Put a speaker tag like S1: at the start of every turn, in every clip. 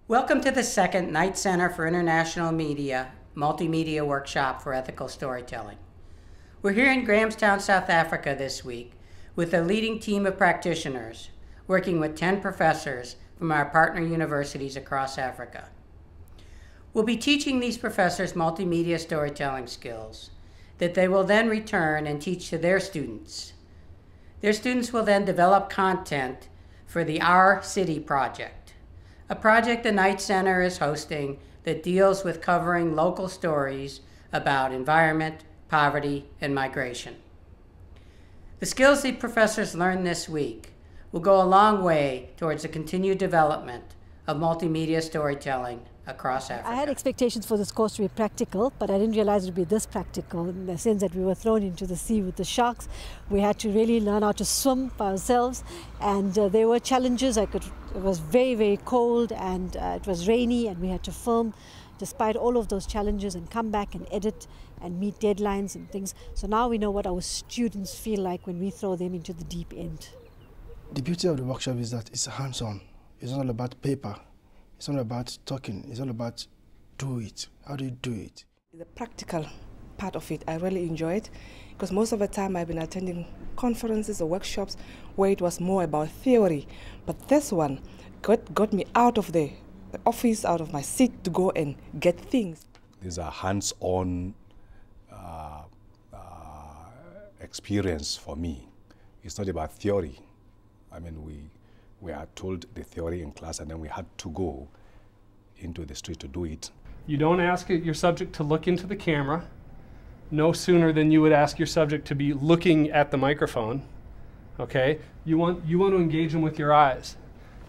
S1: Welcome to the second Knight Center for International Media Multimedia Workshop for Ethical Storytelling. We're here in Grahamstown, South Africa this week with a leading team of practitioners working with 10 professors from our partner universities across Africa. We'll be teaching these professors multimedia storytelling skills that they will then return and teach to their students. Their students will then develop content for the Our City project, a project the Knight Center is hosting that deals with covering local stories about environment, poverty, and migration. The skills the professors learned this week will go a long way towards the continued development of multimedia storytelling across Africa.
S2: I had expectations for this course to be practical, but I didn't realize it would be this practical in the sense that we were thrown into the sea with the sharks. We had to really learn how to swim by ourselves, and there were challenges. It was very, very cold, and it was rainy, and we had to film despite all of those challenges and come back and edit and meet deadlines and things. So now we know what our students feel like when we throw them into the deep end.
S3: The beauty of the workshop is that it's hands-on. It's not about paper. It's not about talking. It's all about do it. How do you do it?
S4: The practical part of it, I really enjoyed, because most of the time I've been attending conferences or workshops where it was more about theory. But this one got me out of the office, out of my seat to go and get things.
S5: These are hands-on experience for me. It's not about theory. I mean, we are told the theory in class, and then we had to go into the street to do it.
S6: You don't ask your subject to look into the camera no sooner than you would ask your subject to be looking at the microphone. Okay? You want to engage them with your eyes.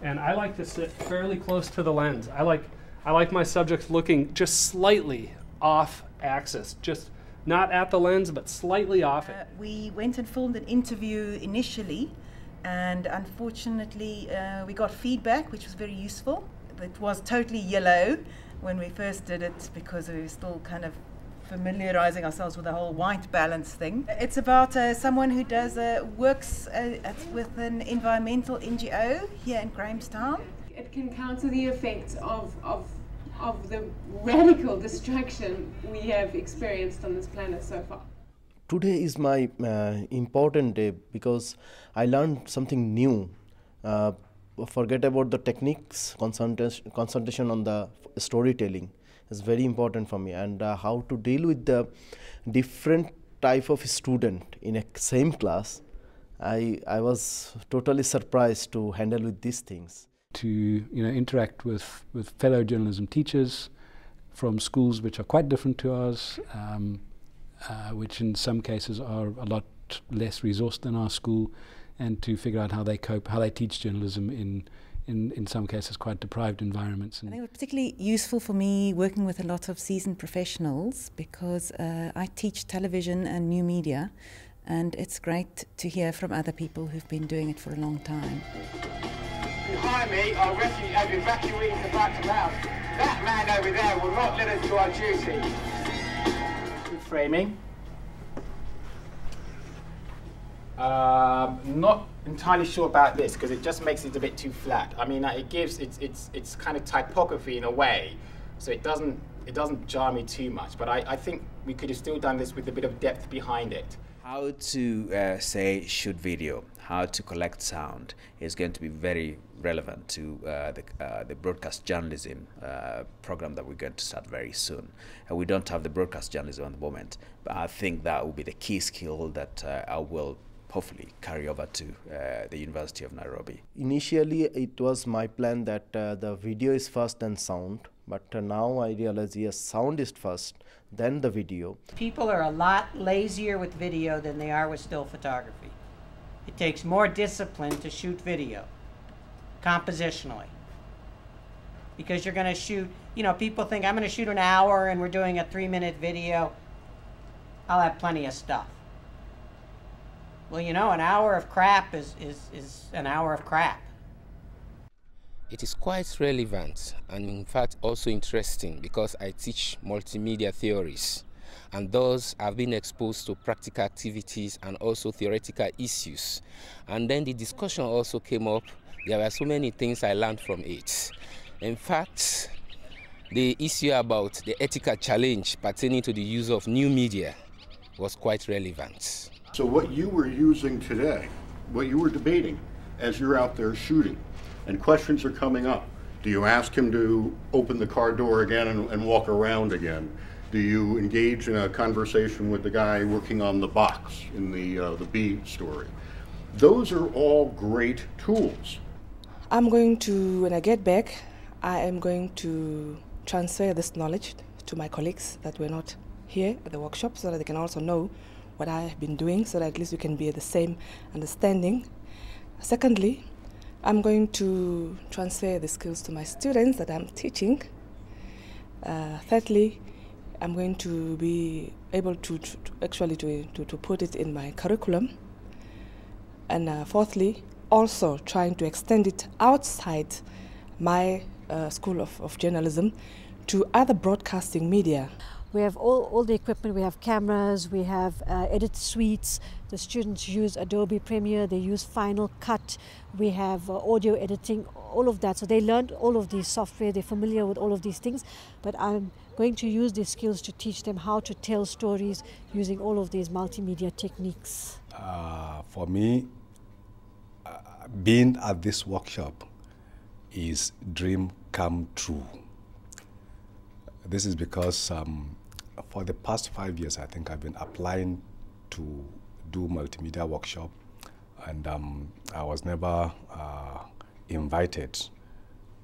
S6: And I like to sit fairly close to the lens. I like my subjects looking just slightly off axis, just not at the lens, but slightly off it.
S7: We went and filmed an interview initially, and unfortunately we got feedback which was very useful. It was totally yellow when we first did it because we were still kind of familiarizing ourselves with the whole white balance thing. It's about someone who does works with an environmental NGO here in Grahamstown.
S8: It can counter the effects of the radical destruction we have experienced on this planet so far.
S9: Today is my important day because I learned something new. Forget about the techniques, concentration on the storytelling is very important for me, and how to deal with the different type of student in a same class. I was totally surprised to handle with these things.
S10: To interact with fellow journalism teachers from schools which are quite different to ours, which in some cases are a lot less resourced than our school, and to figure out how they cope, how they teach journalism in some cases quite deprived environments.
S7: I think it was particularly useful for me working with a lot of seasoned professionals because I teach television and new media, and it's great to hear from other people who've been doing it for a long time.
S11: Behind me are evacuees about to land. That man over there will not let us do our duty. Framing. Not entirely sure about this because it just makes it a bit too flat. I mean, it's kind of typography in a way, so it doesn't jar me too much. But I think we could have still done this with a bit of depth behind it.
S12: How to say shoot video, how to collect sound is going to be very relevant to the broadcast journalism program that we're going to start very soon. We don't have the broadcast journalism at the moment, but I think that will be the key skill that I will hopefully carry over to the University of Nairobi.
S9: Initially, it was my plan that the video is first, then sound. But now I realize, yes, sound is first, then the video.
S1: People are a lot lazier with video than they are with still photography. It takes more discipline to shoot video, compositionally. Because you're going to shoot, people think, I'm going to shoot an hour and we're doing a 3-minute video. I'll have plenty of stuff. Well, an hour of crap is an hour of crap.
S13: It is quite relevant and in fact also interesting because I teach multimedia theories, and those have been exposed to practical activities and also theoretical issues. And then the discussion also came up. There were so many things I learned from it. In fact, the issue about the ethical challenge pertaining to the use of new media was quite relevant.
S14: So what you were using today, what you were debating as you're out there shooting, and questions are coming up. Do you ask him to open the car door again and walk around again? Do you engage in a conversation with the guy working on the box in the B story? Those are all great tools.
S4: I'm going to, when I get back, I am going to transfer this knowledge to my colleagues that were not here at the workshop so that they can also know what I have been doing, so that at least we can be at the same understanding. Secondly, I'm going to transfer the skills to my students that I'm teaching. Thirdly, I'm going to be able to put it in my curriculum. And fourthly, also trying to extend it outside my School of Journalism to other broadcasting media.
S2: We have all the equipment. We have cameras, we have edit suites. The students use Adobe Premiere, they use Final Cut. We have audio editing, all of that. So they learned all of these software, they're familiar with all of these things. But I'm going to use these skills to teach them how to tell stories using all of these multimedia techniques.
S5: For me, being at this workshop is dream come true. This is because for the past 5 years, I think I've been applying to do multimedia workshop, and I was never invited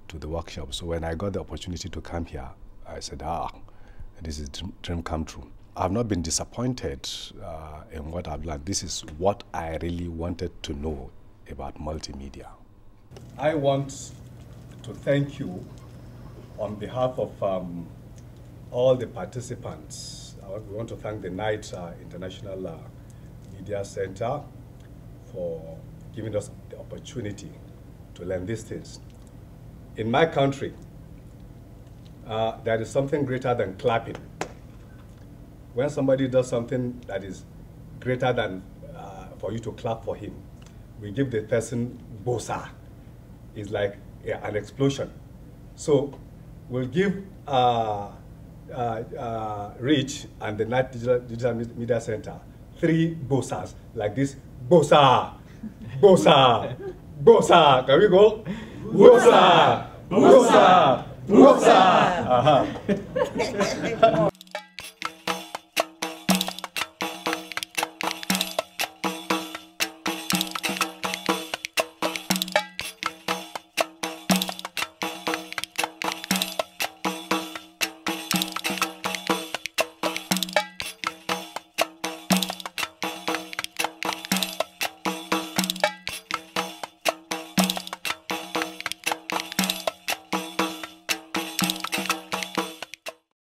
S5: to the workshop. So when I got the opportunity to come here, I said, this is dream come true. I've not been disappointed in what I've learned. This is what I really wanted to know about multimedia. I want to thank you on behalf of all the participants. We want to thank the Knight International Media Center for giving us the opportunity to learn these things. In my country, there is something greater than clapping. When somebody does something that is greater than for you to clap for him, we give the person bosa. It's like an explosion. So we'll give Rich and the Knight Digital Media Center 3 bosas, like this. Bosa, bosa, bosa. Can we go? Bosa, bosa, bosa.